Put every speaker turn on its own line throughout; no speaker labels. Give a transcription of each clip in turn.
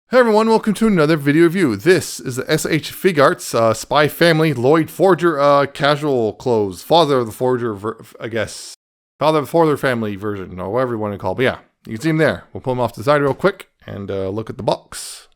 Hey everyone, welcome to another video review. This is the SH Figuarts Spy Family Loid Forger casual clothes. Father of the Forger, I guess. Father of the Forger family version, or whatever you want to call it. But yeah, you can see them there. We'll pull them off the side real quick and look at the box.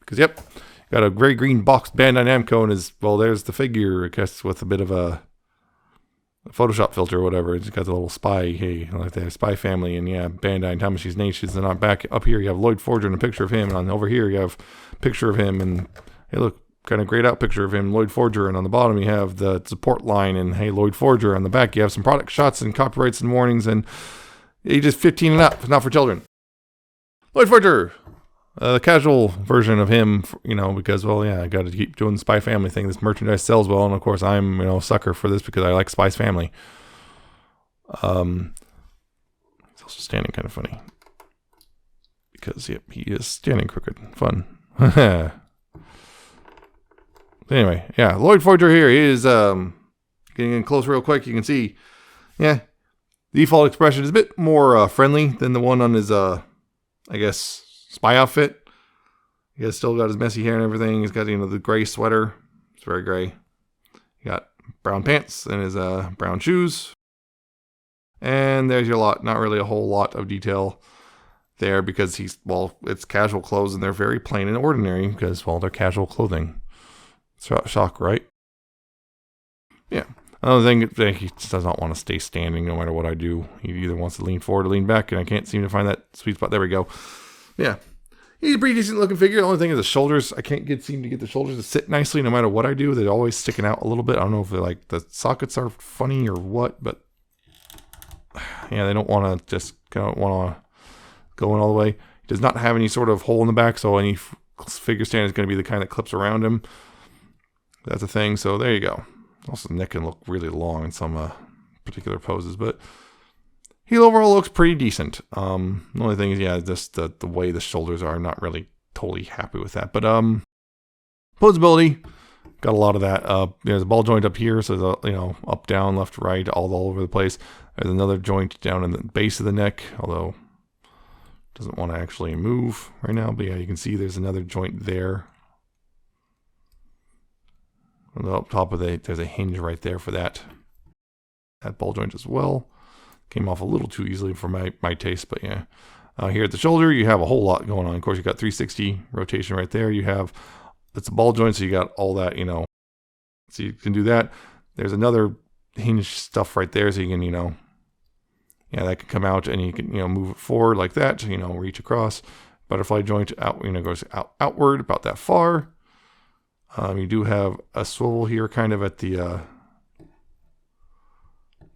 Because yep, got a gray green box Bandai Namco and is, well, there's the figure, I guess, with a bit of a Photoshop filter or whatever. It's got the little spy, hey, like that spy family, and yeah, Bandai and Nemesis nations. And on back up here, you have Loid Forger and a picture of him, and on over here you have a picture of him, and hey, look, kind of grayed out picture of him, Loid Forger, and on the bottom you have the support line, and hey, Loid Forger. On the back you have some product shots and copyrights and warnings, and ages 15 and up, not for children. Loid Forger. The casual version of him, you know, because, well, yeah, I got to keep doing the Spy Family thing. This merchandise sells well, and of course, I'm, a sucker for this because I like Spy's Family. He's also standing kind of funny because, yep, he is standing crooked. Fun. Anyway, yeah, Loid Forger here. He is getting in close real quick. You can see, yeah, the default expression is a bit more friendly than the one on his, I guess, spy outfit. He has still got his messy hair and everything. He's got, the gray sweater. It's very gray. He got brown pants and his brown shoes. And there's your lot. Not really a whole lot of detail there because he's, well, it's casual clothes and they're very plain and ordinary because, well, they're casual clothing. Shock, right? Yeah. Another thing, he just does not want to stay standing no matter what I do. He either wants to lean forward or lean back, and I can't seem to find that sweet spot. There we go. Yeah, he's a pretty decent looking figure. The only thing is the shoulders. I can't seem to get the shoulders to sit nicely no matter what I do. They're always sticking out a little bit. I don't know if like the sockets are funny or what, but yeah, they don't want to just kind of want to go in all the way. He does not have any sort of hole in the back, so any figure stand is going to be the kind that clips around him. That's a thing. So there you go. Also, the neck can look really long in some particular poses, but he overall looks pretty decent. The only thing is, yeah, just the way the shoulders are. I'm not really totally happy with that. But posability, got a lot of that. There's a ball joint up here, so the, up, down, left, right, all over the place. There's another joint down in the base of the neck, although it doesn't want to actually move right now. But yeah, you can see there's another joint there. And up top of there's a hinge right there for that ball joint as well. Came off a little too easily for my taste, but yeah. Here at the shoulder, you have a whole lot going on. Of course, you got 360 rotation right there. You have, it's a ball joint, so you got all that, So you can do that. There's another hinge stuff right there, so you can, yeah, that can come out and you can, move it forward like that, reach across. Butterfly joint out, goes outward about that far. You do have a swivel here, kind of at the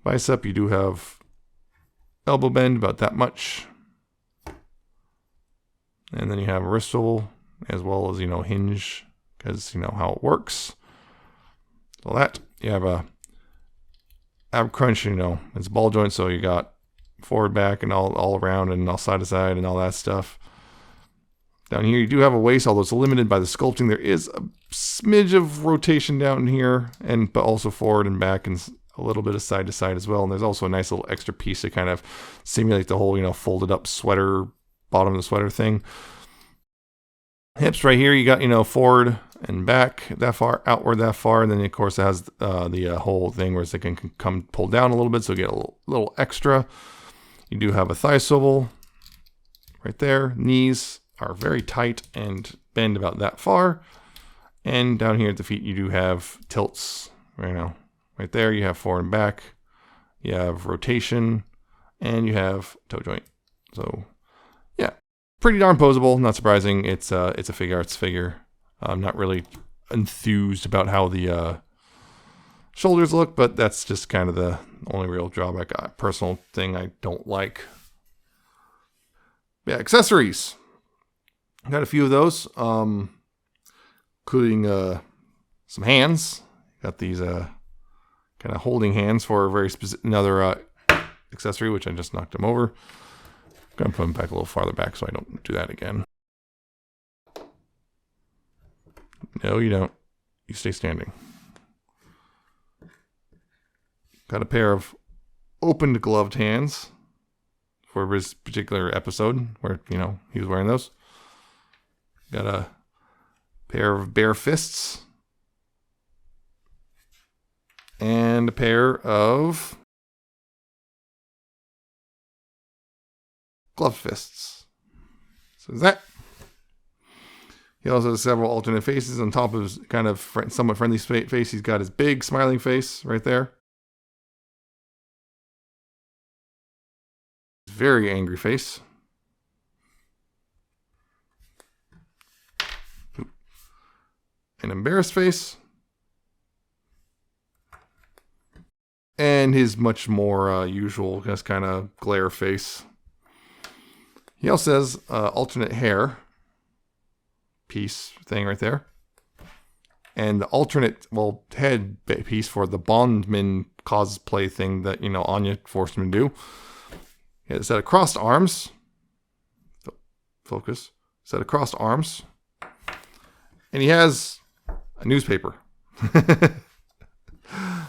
bicep. You do have elbow bend about that much, and then you have a wrist swivel as well as hinge, because how it works. So that you have a ab crunch, it's ball joint, so you got forward, back, and all around, and all side to side, and all that stuff. Down here you do have a waist, although it's limited by the sculpting. There is a smidge of rotation down here, but also forward and back, and a little bit of side to side as well. And there's also a nice little extra piece to kind of simulate the whole, folded up sweater, bottom of the sweater thing. Hips right here, you got, forward and back that far, outward that far. And then, of course, it has the whole thing where it can come pull down a little bit, so you get a little extra. You do have a thigh swivel right there. Knees are very tight and bend about that far. And down here at the feet, you do have tilts right now. Right there, you have forward and back, you have rotation, and you have toe joint. So, yeah, pretty darn posable. Not surprising. It's a Figuarts figure. I'm not really enthused about how the shoulders look, but that's just kind of the only real drawback. Personal thing I don't like. Yeah, accessories. Got a few of those, including some hands. Got these kind of holding hands for a very specific, another accessory, which I just knocked him over. I'm going to put him back a little farther back so I don't do that again. No, you don't. You stay standing. Got a pair of opened gloved hands for his particular episode where, he was wearing those. Got a pair of bare fists. And a pair of gloved fists. So there's that. He also has several alternate faces on top of his kind of somewhat friendly face. He's got his big smiling face right there. Very angry face. An embarrassed face. And his much more usual just kind of glare face. He also has alternate hair piece thing right there. And the alternate, well, head piece for the Bondman cosplay thing that, you know, Anya forced him to do. He has a set of crossed arms. Focus. Set of crossed arms. And he has a newspaper.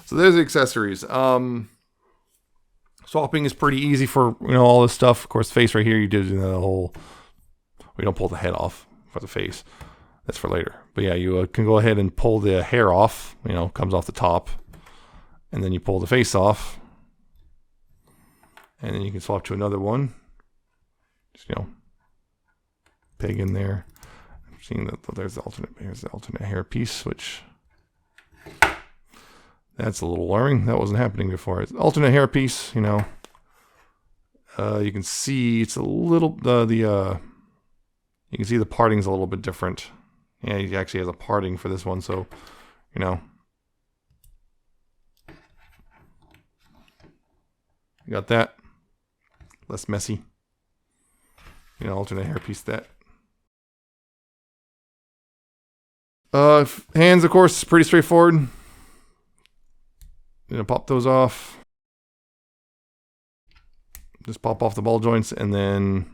So there's the accessories. Swapping is pretty easy for, you know, all this stuff. Of course, face right here, you did the whole... We don't pull the head off for the face. That's for later. But yeah, you can go ahead and pull the hair off. You know, comes off the top. And then you pull the face off. And then you can swap to another one. Just, you know, peg in there. I'm seeing that there's the alternate hair piece, which... That's a little alarming. That wasn't happening before. It's alternate hair piece, you know. You can see it's a little you can see the parting's a little bit different. Yeah, he actually has a parting for this one, so you know. You got that. Less messy. You know, alternate hair piece that. Hands, of course, pretty straightforward. You know, pop those off. Just pop off the ball joints and then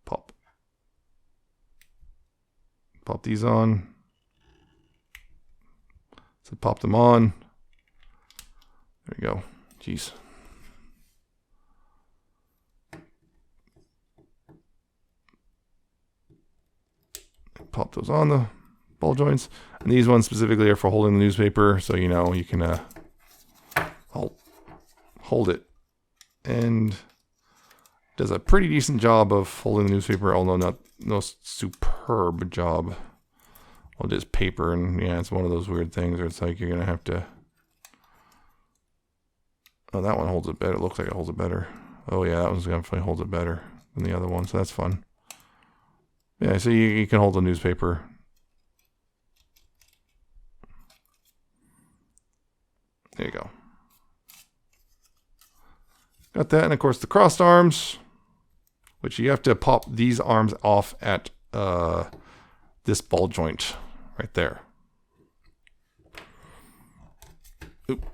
pop these on. So pop them on. There we go. Jeez. Pop those on the ball joints. And these ones specifically are for holding the newspaper, so you know you can hold it, and does a pretty decent job of holding the newspaper, although no superb job. Well, it is paper, and yeah, it's one of those weird things where it's like you're gonna have to. Oh, that one holds it better. It looks like it holds it better. Oh yeah, that one's definitely holds it better than the other one, so that's fun. Yeah, so you can hold the newspaper. There you go. Got that, and of course the crossed arms, which you have to pop these arms off at this ball joint right there. Oop.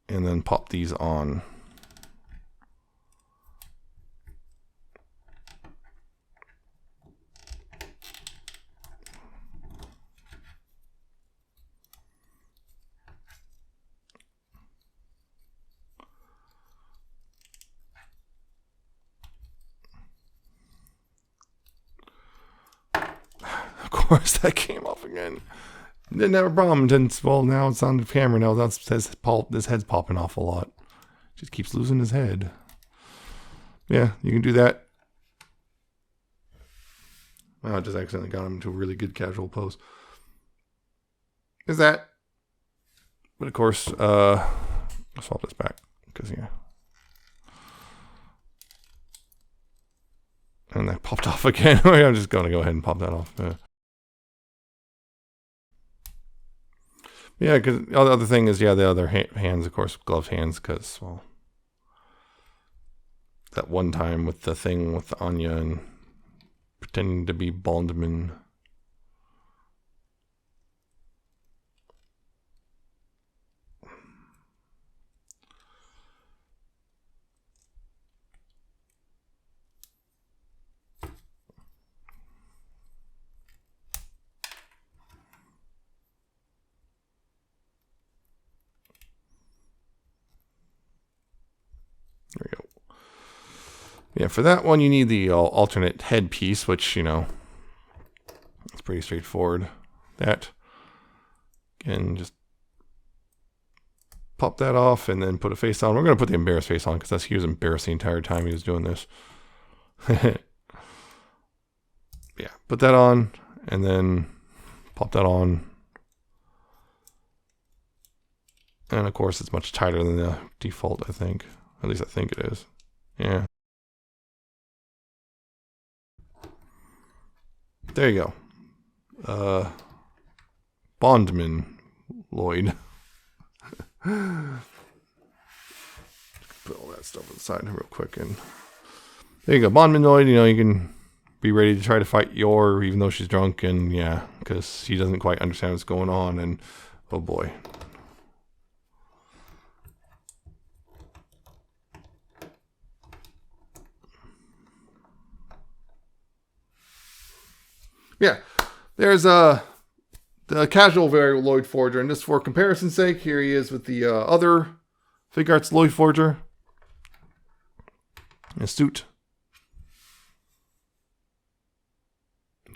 And then pop these on. Of course, that came off again. Didn't have a problem. Well, now it's on the camera. Now his head's popping off a lot. Just keeps losing his head. Yeah, you can do that. Oh, I just accidentally got him into a really good casual pose. Is that? But of course, I'll swap this back because yeah. And that popped off again. I'm just going to go ahead and pop that off. Yeah, because the other thing is, yeah, the other hands, of course, gloved hands, because, well, that one time with the thing with Anya and pretending to be Bondman. There we go. Yeah, for that one, you need the alternate head piece, which, you know, pretty straightforward. That. Again, just pop that off and then put a face on. We're going to put the embarrassed face on because he was embarrassed the entire time he was doing this. Yeah, put that on and then pop that on. And of course, it's much tighter than the default, I think. At least I think it is. Yeah. There you go. Bondman Loid. Put all that stuff aside real quick. And there you go. Bondman Loid, you know, you can be ready to try to fight Yor even though she's drunk. And yeah, because she doesn't quite understand what's going on. And oh boy. Yeah, there's the casual variant Loid Forger, and just for comparison's sake, here he is with the other Figuarts Loid Forger. A suit.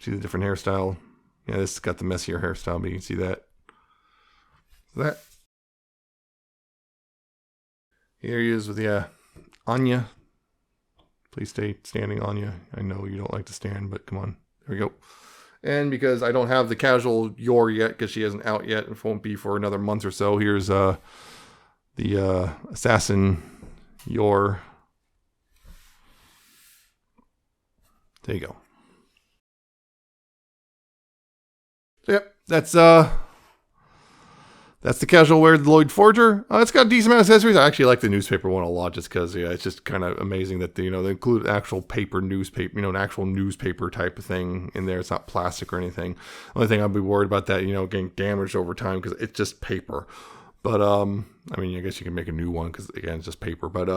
See the different hairstyle. Yeah, this has got the messier hairstyle, but you can see that. Here he is with the Anya. Please stay standing, Anya. I know you don't like to stand, but come on. There we go. And because I don't have the casual Yor yet, because she isn't out yet, it won't be for another month or so, here's the Assassin Yor. There you go. So, yep, that's the casual wear the Loid Forger. It's got a decent amount of accessories. I actually like the newspaper one a lot, just because yeah, it's just kind of amazing that they include actual paper newspaper, an actual newspaper type of thing in there. It's not plastic or anything. The only thing I'd be worried about that getting damaged over time because it's just paper. But I mean, I guess you can make a new one because again, it's just paper. But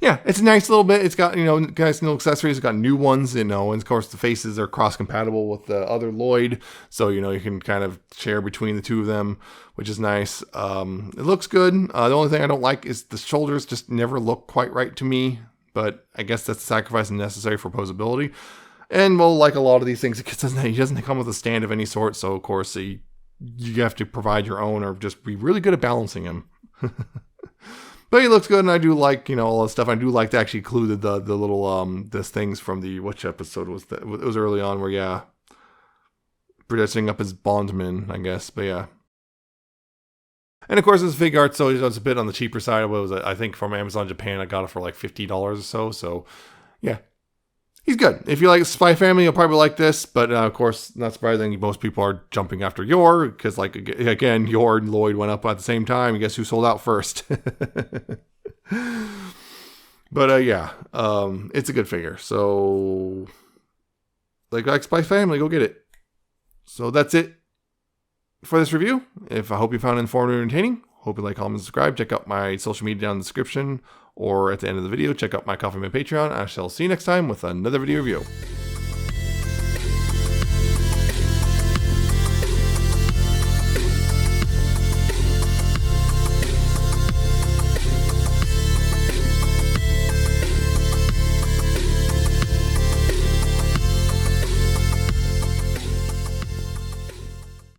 yeah, it's a nice little bit. It's got, nice little accessories. It's got new ones, and of course the faces are cross-compatible with the other Loid. So, you can kind of share between the two of them, which is nice. It looks good. The only thing I don't like is the shoulders just never look quite right to me. But I guess that's the sacrifice necessary for posability. And, well, like a lot of these things, he doesn't come with a stand of any sort. So, of course, you have to provide your own or just be really good at balancing him. But he looks good, and I do like, all that stuff. I do like to actually include the little, this things from which episode was that? It was early on where, yeah, dressing up as Bondman, I guess, but yeah. And of course, it's Figuarts, so it's a bit on the cheaper side. It was, I think, from Amazon Japan, I got it for like $50 or so, so yeah. He's good. If you like Spy Family, you'll probably like this, but of course, not surprising, most people are jumping after Yor, because like, again, Yor and Loid went up at the same time. Guess who sold out first? But yeah, it's a good figure. So, like Spy Family, go get it. So that's it for this review. I hope you found it informative and entertaining. Hope you like, comment, and subscribe. Check out my social media down in the description, or at the end of the video, check out my Coffee Mate Patreon. I shall see you next time with another video review.